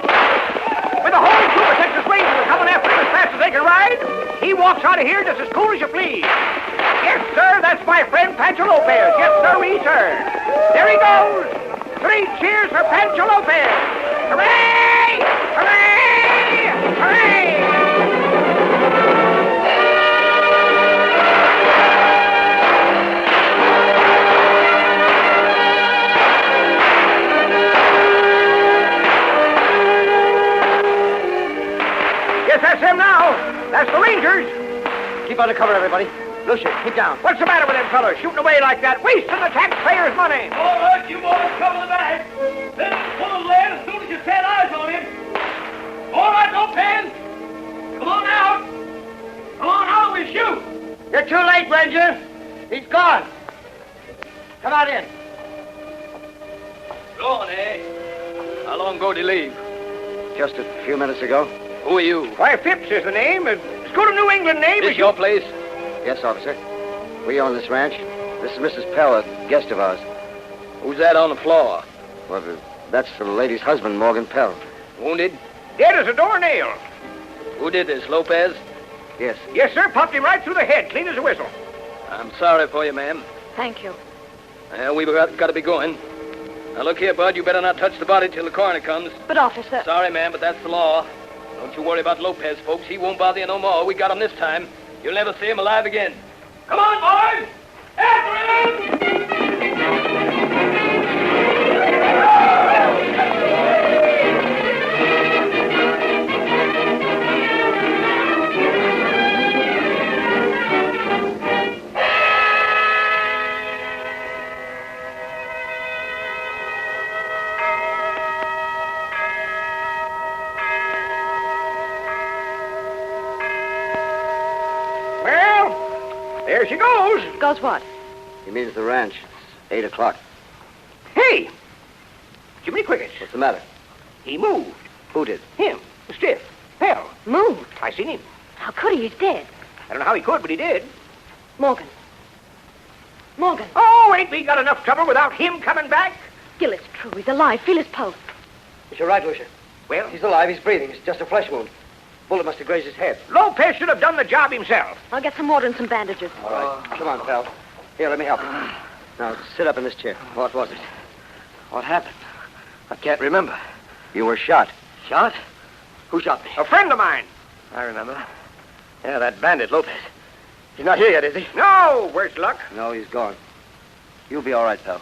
With the whole troop of Texas Rangers coming after him as fast as they can ride, he walks out of here just as cool as you please. Yes, sir, that's my friend Pancho Lopez. Yes, sir. There he goes. 3 cheers for Pancho Lopez. Hooray! Hooray! Hooray! Yes, that's them now. That's the Rangers. Keep under cover, everybody. Lucian, keep down. What's the matter with them fellas shooting away like that, wasting the taxpayers' money? All right, you boys cover the bag. Then pull him land as soon as you set eyes on him. All right, Lopez. Come on out. Come on out, we'll shoot. You're too late, Ranger. He's gone. Come on in. Gone, eh? How long ago did he leave? Just a few minutes ago. Who are you? Why, Phipps is the name. As good a New England name This as your place? Yes, officer. We own this ranch. This is Mrs. Pell, a guest of ours. Who's that on the floor? Well, that's the lady's husband, Morgan Pell. Wounded? Dead as a doornail. Who did this, Lopez? Yes. Yes, sir, popped him right through the head, clean as a whistle. I'm sorry for you, ma'am. Thank you. We've got to be going. Now, look here, Bud. You better not touch the body till the coroner comes. But, officer... Sorry, ma'am, but that's the law. Don't you worry about Lopez, folks. He won't bother you no more. We got him this time. You'll never see him alive again. Come on, boys. After him. There she goes. Goes what? He means the ranch. It's 8 o'clock. Hey! Jiminy Crickets. What's the matter? He moved. Who did? Him. Stiff. Hell. Moved. I seen him. How could he? He's dead. I don't know how he could, but he did. Morgan. Oh, ain't we got enough trouble without him coming back? Gil, it's true. He's alive. Feel his pulse. You're right, Lucia. Well, He's alive. He's breathing. It's just a flesh wound. Bullet must have grazed his head. Lopez should have done the job himself. I'll get some water and some bandages. All right. Come on, pal. Here, let me help you. Now, sit up in this chair. What was it? What happened? I can't remember. You were shot. Shot? Who shot me? A friend of mine. I remember. Yeah, that bandit, Lopez. He's not here yet, is he? No, worse luck. No, he's gone. You'll be all right, pal.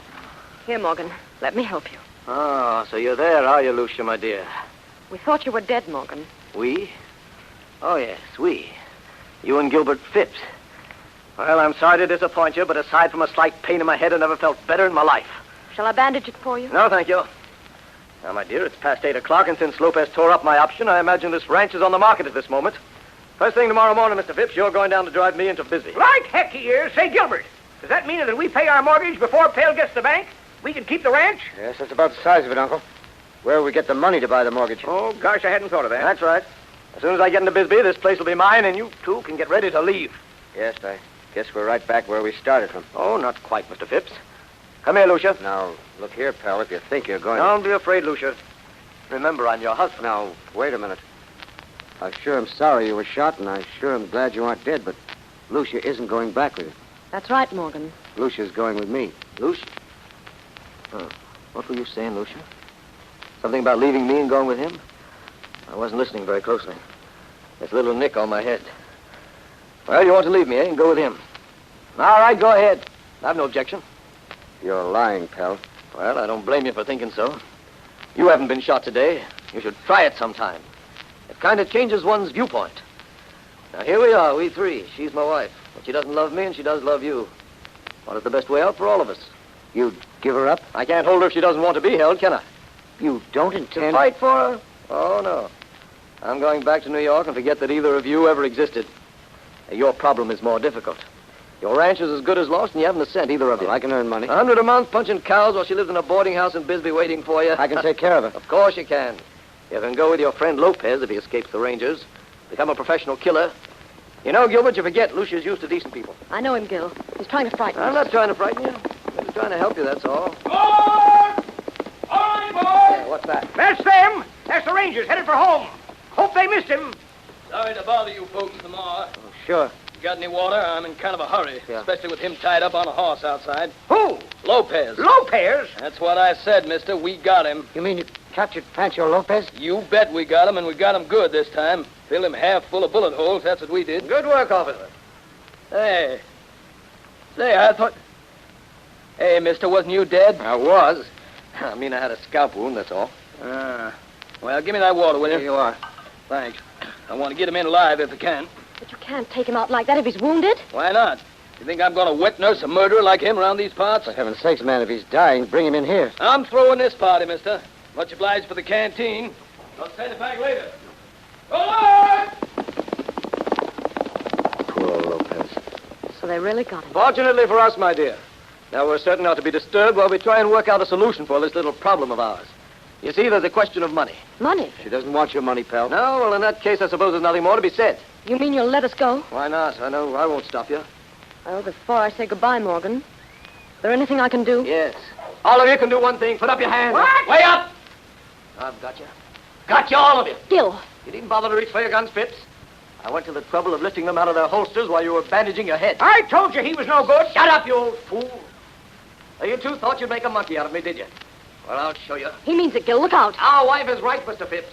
Here, Morgan. Let me help you. Oh, so you're there, are you, Lucia, my dear? We thought you were dead, Morgan. We? Oh, yes, we. You and Gilbert Phipps. Well, I'm sorry to disappoint you, but aside from a slight pain in my head, I never felt better in my life. Shall I bandage it for you? No, thank you. Now, my dear, it's past 8 o'clock, and since Lopez tore up my option, I imagine this ranch is on the market at this moment. First thing tomorrow morning, Mr. Phipps, you're going down to drive me into Bisbee. Like heck he is. Say, Gilbert, does that mean that if we pay our mortgage before Pale gets the bank, we can keep the ranch? Yes, that's about the size of it, Uncle. Where will we get the money to buy the mortgage? Oh, gosh, I hadn't thought of that. That's right. As soon as I get into Bisbee, this place will be mine, and you two can get ready to leave. Yes, I guess we're right back where we started from. Oh, not quite, Mr. Phipps. Come here, Lucia. Now, look here, pal, if you think you're going Don't be afraid, Lucia. Remember, I'm your husband. Now, wait a minute. I sure am sorry you were shot, and I sure am glad you aren't dead, but Lucia isn't going back with you. That's right, Morgan. Lucia's going with me. Lucia? What were you saying, Lucia? Something about leaving me and going with him? I wasn't listening very closely. There's a little nick on my head. Well, you want to leave me, eh, and go with him? All right, go ahead. I've no objection. You're lying, pal. Well, I don't blame you for thinking so. You haven't been shot today. You should try it sometime. It kind of changes one's viewpoint. Now, here we are, we three. She's my wife. But she doesn't love me, and she does love you. What is the best way out for all of us? You'd give her up? I can't hold her if she doesn't want to be held, can I? You don't To intend... fight for her? Oh, no. I'm going back to New York and forget that either of you ever existed. Your problem is more difficult. Your ranch is as good as lost, and you haven't a cent, either of you. I can earn money. $100 a month punching cows while she lives in a boarding house in Bisbee waiting for you. I can take care of her. Of course you can. You can go with your friend Lopez if he escapes the Rangers. Become a professional killer. You know, Gilbert, you forget Lucia's used to decent people. I know him, Gil. He's trying to frighten I'm us. not trying to frighten you. I'm just trying to help you, that's all. Boys! All right, boys! What's that? That's them. That's the Rangers headed for home. Hope they missed him. Sorry to bother you folks, Lamar. Oh, sure. Got any water? I'm in kind of a hurry, Yeah. especially with him tied up on a horse outside. Who? Lopez. Lopez? That's what I said, mister. We got him. You mean you captured Pancho Lopez? You bet we got him, and we got him good this time. Filled him half full of bullet holes. That's what we did. Good work, officer. Hey. Say, I thought... Hey, mister, wasn't you dead? I was. I mean, I had a scalp wound, that's all. Well, give me that water, will you? Here you are. Thanks. I want to get him in alive if I can. But you can't take him out like that if he's wounded. Why not? You think I'm going to wet nurse a murderer like him around these parts? For heaven's sakes, man, if he's dying, bring him in here. I'm throwing this party, mister. Much obliged for the canteen. I'll send it back later. Go on! Poor old Lopez. So they really got him. Fortunately for us, my dear. Now, we're certain not to be disturbed while we try and work out a solution for this little problem of ours. You see, there's a question of money. Money? She doesn't want your money, pal. No, well, in that case, I suppose there's nothing more to be said. You mean you'll let us go? Why not? I know I won't stop you. Well, before I say goodbye, Morgan, is there anything I can do? Yes. All of you can do one thing. Put up your hands. What? Way up! I've got you. Got you, all of you. Gil, You didn't bother to reach for your guns, Phipps. I went to the trouble of lifting them out of their holsters while you were bandaging your head. I told you he was no good. Shut up, you old fool. Now, you two thought you'd make a monkey out of me, did you? Well, I'll show you. he means it, Gil. Look out. Our wife is right, Mr. Phipps.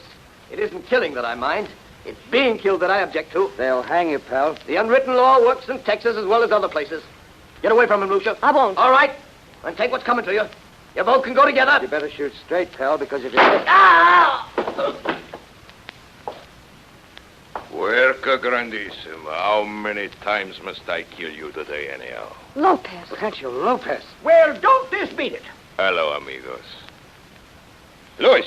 It isn't killing that I mind. It's being killed that I object to. They'll hang you, pal. The unwritten law works in Texas as well as other places. Get away from him, Lucia. I won't. All right. Then take what's coming to you. You both can go together. You better shoot straight, pal, because if you... Ah! Puerca grandissima. How many times must I kill you today, anyhow? Lopez. Pancho Lopez. Well, don't this beat it? Hello, amigos. Luis,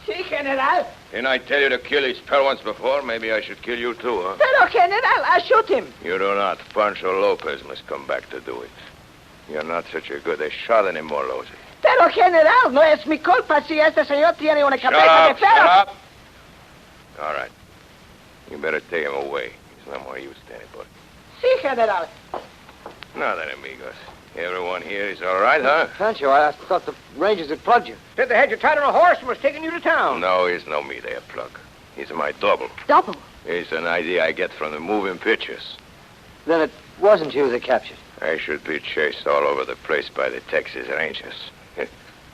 Si, General. didn't I tell you to kill his pal once before? Maybe I should kill you too, huh? Pero, General, I shoot him. You do not. Pancho Lopez must come back to do it. You're not such a good shot anymore, Losey. Pero, General, no es mi culpa si este señor tiene una Shut cabeza up, de shut ferro. up. All right. You better take him away. He's no more use to anybody. Si, General. Now then, amigos. Everyone here is all right, huh? Pancho, I thought the Rangers had plugged you. Said they had you tied on a horse and was taking you to town. No, he's no me there, plug. He's my double. Double. It's an idea I get from the moving pictures. Then it wasn't you they captured. I should be chased all over the place by the Texas Rangers.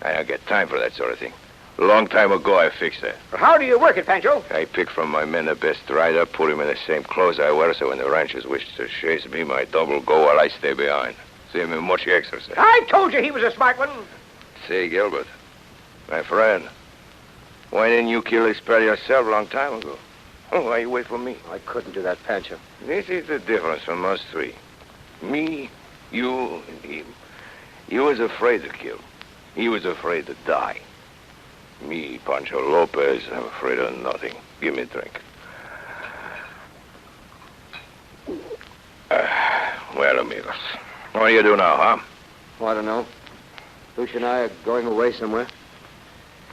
I don't get time for that sort of thing. A long time ago, I fixed that. How do you work it, Pancho? I pick from my men the best rider, put him in the same clothes I wear, so when the Rangers wish to chase me, my double go while I stay behind. Save me much exercise. I told you he was a smart one. Say, Gilbert, my friend, why didn't you kill this pal yourself a long time ago? Oh, why you wait for me? I couldn't do that, Pancho. This is the difference from us three. Me, you, and him. You was afraid to kill. He was afraid to die. Me, Pancho Lopez, I'm afraid of nothing. Give me a drink. Well, amigos. What do you do now, huh? Oh, I don't know. Lucia and I are going away somewhere.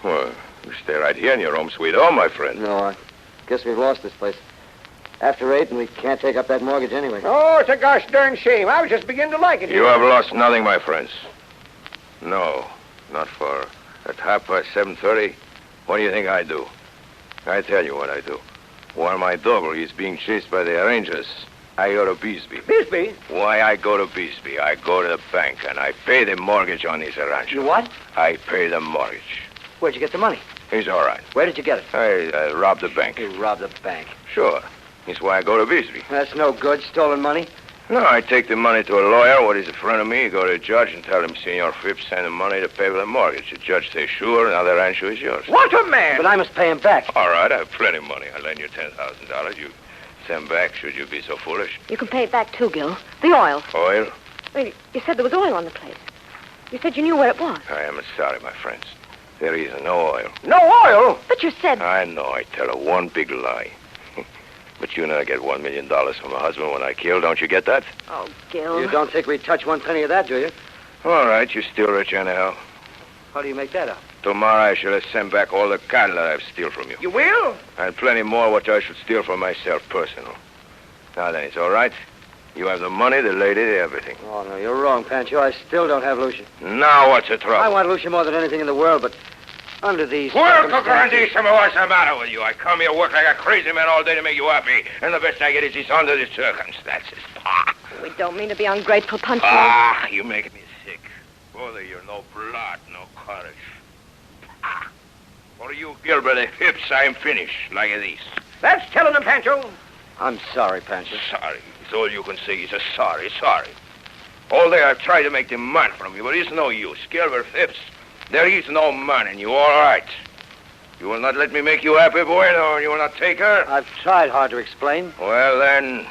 Well, you stay right here in your home sweet home, my friend. No, I guess we've lost this place. After 8, and we can't take up that mortgage anyway. Oh, it's a gosh darn shame. I was just beginning to like it. You have lost nothing, my friends. No, not for at 7:30. What do you think I do? I tell you what I do. While my double is being chased by the Rangers, I go to Bisbee. Bisbee? Why I go to Bisbee? I go to the bank and I pay the mortgage on this rancho. You what? I pay the mortgage. Where'd you get the money? It's all right. Where did you get it? I robbed the bank. You robbed the bank. Sure. That's why I go to Bisbee. That's no good. Stolen money. No, I take the money to a lawyer, what is a friend of me, go to the judge and tell him, Senor Phipps, send the money to pay for the mortgage. The judge says, sure, now the rancho is yours. What a man! But I must pay him back. All right, I have plenty of money. I'll lend you $10,000. You send back, should you be so foolish. You can pay it back, too, Gil. The oil. Oil? Well, you said there was oil on the place. You said you knew where it was. I am sorry, my friends. There is no oil. No oil? But you said... I know, I tell her one big lie. But you know I get $1 million from my husband when I kill, don't you get that? Oh, Gil. You don't think we'd touch one penny of that, do you? All right, you're still rich anyhow. How do you make that up? Tomorrow I shall send back all the cattle that I've steal from you. You will? And plenty more what I should steal from myself personal. Now then, it's all right. You have the money, the lady, the everything. Oh, no, you're wrong, Pancho. I still don't have Lucia. Now what's the trouble? I want Lucia more than anything in the world, but under these Work, circumstances... grandissimo, what's the matter with you? I come here work like a crazy man all day to make you happy, and the best I get is this under the circumstances. Ah, We don't mean to be ungrateful, Pancho. you make me sick. Bother you, no blood, no courage. Ah, for you, Gilbert and Phipps, I'm finished, like this. That's telling him, Pancho. I'm sorry, Pancho. Sorry. It's all you can say is a sorry. All day I've tried to make the man from you, but it's no use. Gilbert Phipps, there is no man in you, all right. You will not let me make you happy, boy, no, you will not take her? I've tried hard to explain. Well, then,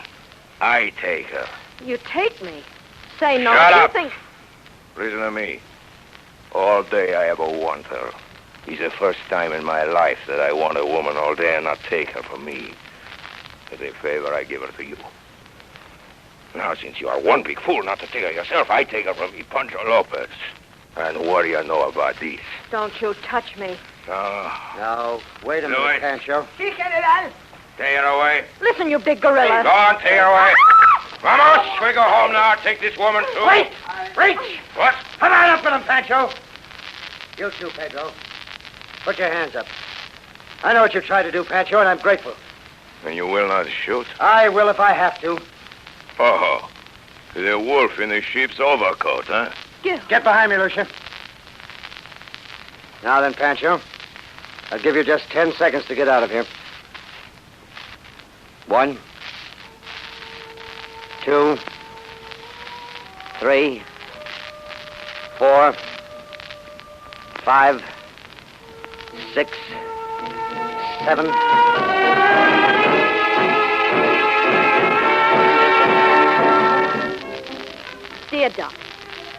I take her. You take me. Say no. Shut you up. think... Listen to me. All day I ever want her. It's the first time in my life that I want a woman all day and not take her from me. As a favor, I give her to you. Now, since you are one big fool not to take her yourself, I take her from me, Pancho Lopez. And what do you know about this? Don't you touch me. Oh, Now, wait a Do minute, it. Pancho. Sí, General. take her away. Listen, you big gorilla. Go on, take her away. Vamos, we go home now. Take this woman, too. Wait! Reach! What? Come on up with him, Pancho. You too, Pedro. Put your hands up. I know what you've tried to do, Pancho, and I'm grateful. And you will not shoot? I will if I have to. Oh, the wolf in the sheep's overcoat, huh? Gil. Get behind me, Lucia. Now then, Pancho, I'll give you just 10 seconds to get out of here. 1, 2, 3, 4, 5, 6, 7. Dear Doc,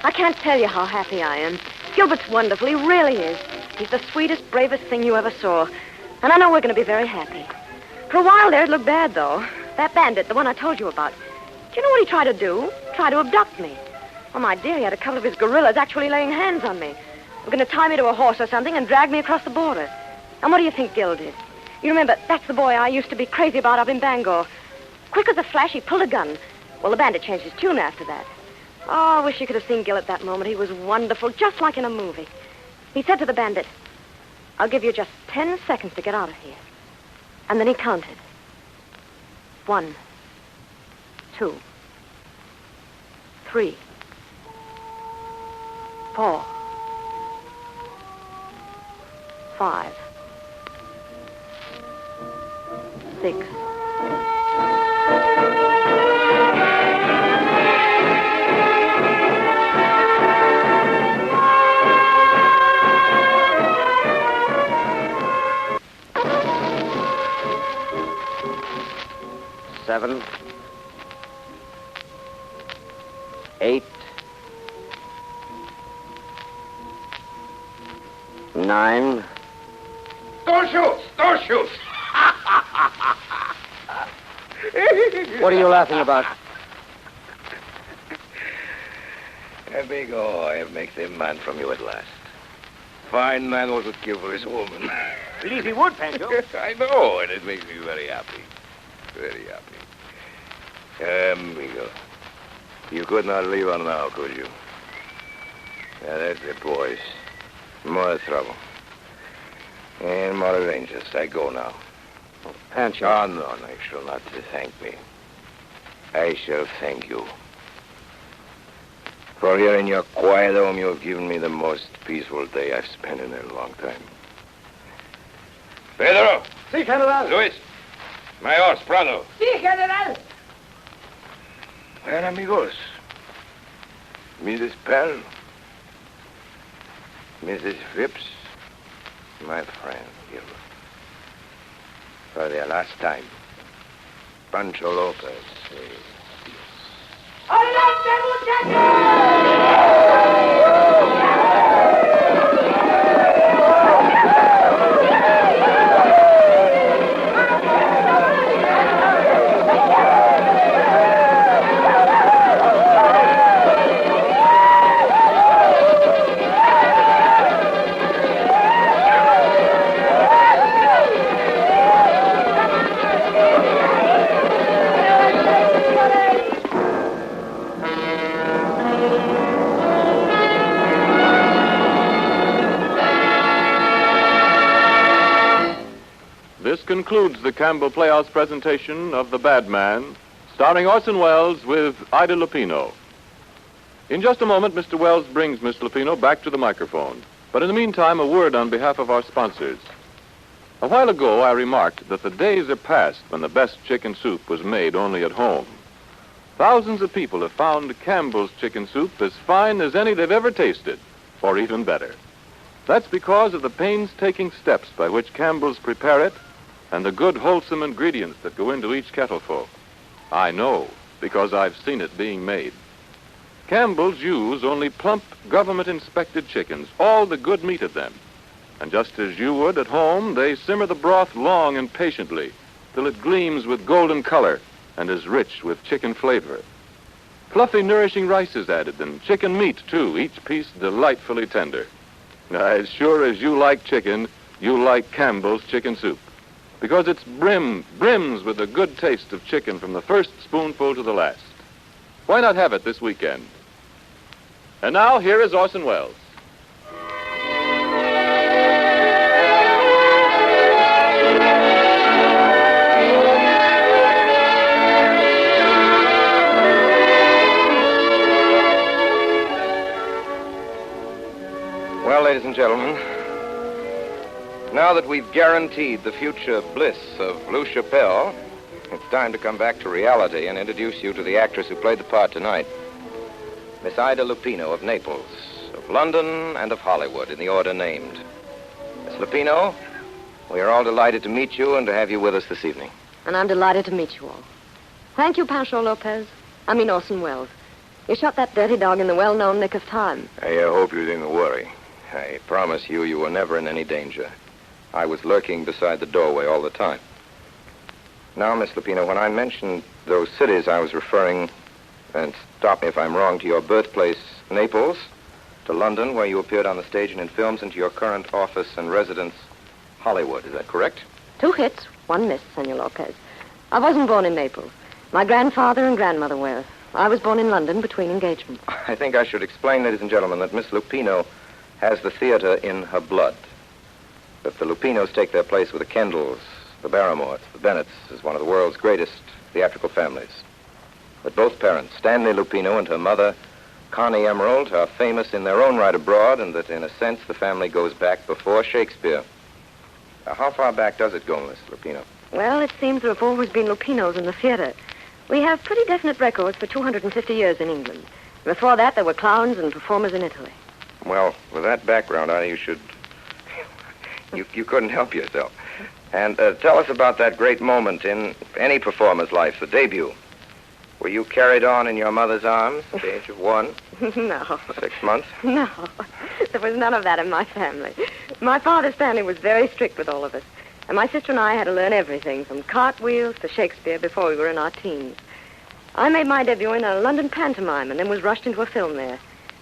I can't tell you how happy I am. Gilbert's wonderful. He really is. He's the sweetest, bravest thing you ever saw. And I know we're going to be very happy. For a while there, it looked bad, though. That bandit, the one I told you about. Do you know what he tried to do? Tried to abduct me. Oh, my dear, he had a couple of his guerrillas actually laying hands on me. They were going to tie me to a horse or something and drag me across the border. And what do you think Gil did? You remember, that's the boy I used to be crazy about up in Bangor. Quick as a flash, he pulled a gun. Well, the bandit changed his tune after that. Oh, I wish you could have seen Gil at that moment. He was wonderful, just like in a movie. He said to the bandit, I'll give you just 10 seconds to get out of here. And then he counted. 1, 2, 3, 4, 5, 6. Seven, 8, 9, Don't shoot! Don't shoot! What are you laughing about? A big oil makes a man from you at last. Fine man was would kill for his woman. Believe he would, Pancho. I know, and it makes me very happy. Very happy. Amigo. You could not leave her now, could you? Yeah, that's it, boys. More trouble. And more Rangers. I go now. Pancho. Oh, no, you shall not thank me. I shall thank you. For here in your quiet home, you have given me the most peaceful day I've spent in a long time. Pedro! Si, General. Luis! My horse, Prado. Sí, General. Well, amigos. Mrs. Pell. Mrs. Phipps. My friend, here. For the last time. Pancho Lopez. ¡Adelante, muchachos! This concludes the Campbell Playhouse presentation of The Bad Man, starring Orson Welles with Ida Lupino. In just a moment, Mr. Welles brings Miss Lupino back to the microphone. But in the meantime, a word on behalf of our sponsors. A while ago, I remarked that the days are past when the best chicken soup was made only at home. Thousands of people have found Campbell's chicken soup as fine as any they've ever tasted, or even better. That's because of the painstaking steps by which Campbell's prepare it and the good, wholesome ingredients that go into each kettleful. I know, because I've seen it being made. Campbell's use only plump, government-inspected chickens, all the good meat of them. And just as you would at home, they simmer the broth long and patiently till it gleams with golden color and is rich with chicken flavor. Fluffy, nourishing rice is added, and chicken meat, too, each piece delightfully tender. Now, as sure as you like chicken, you like Campbell's chicken soup, because it's brims with the good taste of chicken from the first spoonful to the last. Why not have it this weekend? And now, here is Orson Welles. Well, ladies and gentlemen, now that we've guaranteed the future bliss of Lou Chappelle, it's time to come back to reality and introduce you to the actress who played the part tonight, Miss Ida Lupino of Naples, of London, and of Hollywood, in the order named. Miss Lupino, we are all delighted to meet you and to have you with us this evening. And I'm delighted to meet you all. Thank you, Pancho Lopez. I mean Orson Welles. You shot that dirty dog in the well-known nick of time. I hope you didn't worry. I promise you, you were never in any danger. I was lurking beside the doorway all the time. Now, Miss Lupino, when I mentioned those cities, I was referring, and stop me if I'm wrong, to your birthplace, Naples, to London, where you appeared on the stage and in films, and to your current office and residence, Hollywood. Is that correct? 2 hits, 1 miss, Senor Lopez. I wasn't born in Naples. My grandfather and grandmother were. I was born in London between engagements. I think I should explain, ladies and gentlemen, that Miss Lupino has the theater in her blood. That the Lupinos take their place with the Kendalls, the Barrymores, the Bennetts, as one of the world's greatest theatrical families. That both parents, Stanley Lupino and her mother, Connie Emerald, are famous in their own right abroad, and that, in a sense, the family goes back before Shakespeare. Now, how far back does it go, Miss Lupino? Well, it seems there have always been Lupinos in the theater. We have pretty definite records for 250 years in England. Before that, there were clowns and performers in Italy. Well, with that background, Ida, you should... You couldn't help yourself. And tell us about that great moment in any performer's life, the debut. Were you carried on in your mother's arms at the age of 1? No. 6 months? No. There was none of that in my family. My father's family was very strict with all of us. And my sister and I had to learn everything, from cartwheels to Shakespeare, before we were in our teens. I made my debut in a London pantomime and then was rushed into a film there.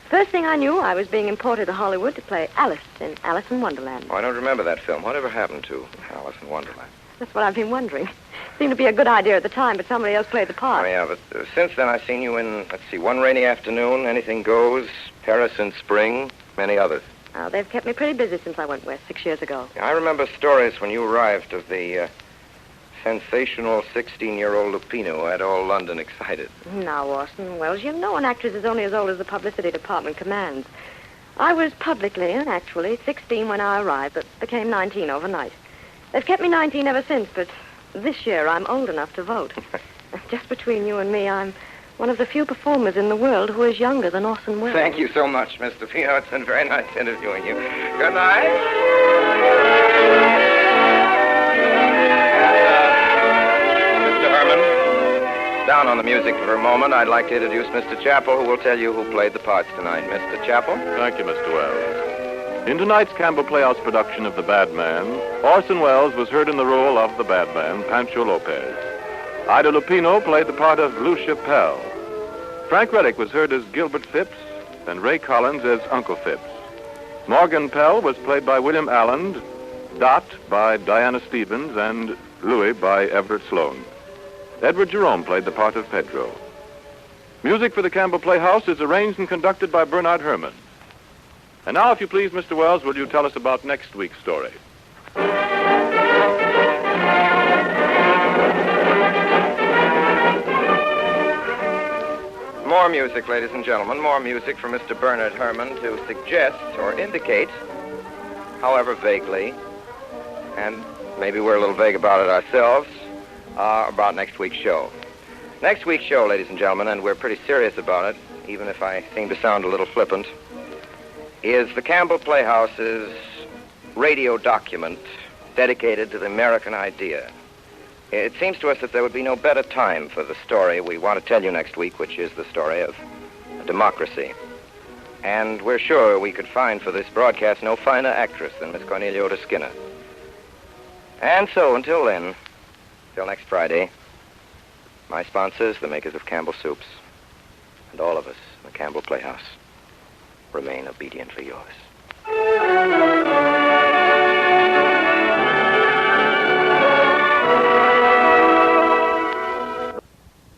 First thing I knew, I was being imported to Hollywood to play Alice in Alice in Wonderland. Oh, I don't remember that film. Whatever happened to Alice in Wonderland? That's what I've been wondering. Seemed to be a good idea at the time, but somebody else played the part. Oh, yeah, but since then I've seen you in, One Rainy Afternoon, Anything Goes, Paris in Spring, many others. Oh, they've kept me pretty busy since I went west 6 years ago. I remember stories when you arrived of the sensational 16-year-old Lupino who had all London excited. Now, Orson Welles, you know an actress is only as old as the publicity department commands. I was publicly and actually 16 when I arrived, but became 19 overnight. They've kept me 19 ever since, but this year I'm old enough to vote. Just between you and me, I'm one of the few performers in the world who is younger than Orson Welles. Thank you so much, Mr. Pino. It's been very nice interviewing you. Good night. Mr. Herman, down on the music for a moment, I'd like to introduce Mr. Chappell, who will tell you who played the parts tonight. Mr. Chappell? Thank you, Mr. Wells. In tonight's Campbell Playhouse production of The Bad Man, Orson Welles was heard in the role of the bad man, Pancho Lopez. Ida Lupino played the part of Lucia Pell. Frank Reddick was heard as Gilbert Phipps, and Ray Collins as Uncle Phipps. Morgan Pell was played by William Allen, Dot by Diana Stevens, and Louis by Everett Sloane. Edward Jerome played the part of Pedro. Music for the Campbell Playhouse is arranged and conducted by Bernard Herrmann. And now, if you please, Mr. Wells, will you tell us about next week's story? More music, ladies and gentlemen. More music from Mr. Bernard Herrmann to suggest or indicate, however vaguely, and maybe we're a little vague about it ourselves, about next week's show. Next week's show, ladies and gentlemen, and we're pretty serious about it, even if I seem to sound a little flippant, is the Campbell Playhouse's radio document dedicated to the American idea. It seems to us that there would be no better time for the story we want to tell you next week, which is the story of democracy. And we're sure we could find for this broadcast no finer actress than Miss Cornelia Otis Skinner. And so, until then, till next Friday, my sponsors, the makers of Campbell Soups, and all of us in the Campbell Playhouse, remain obediently yours.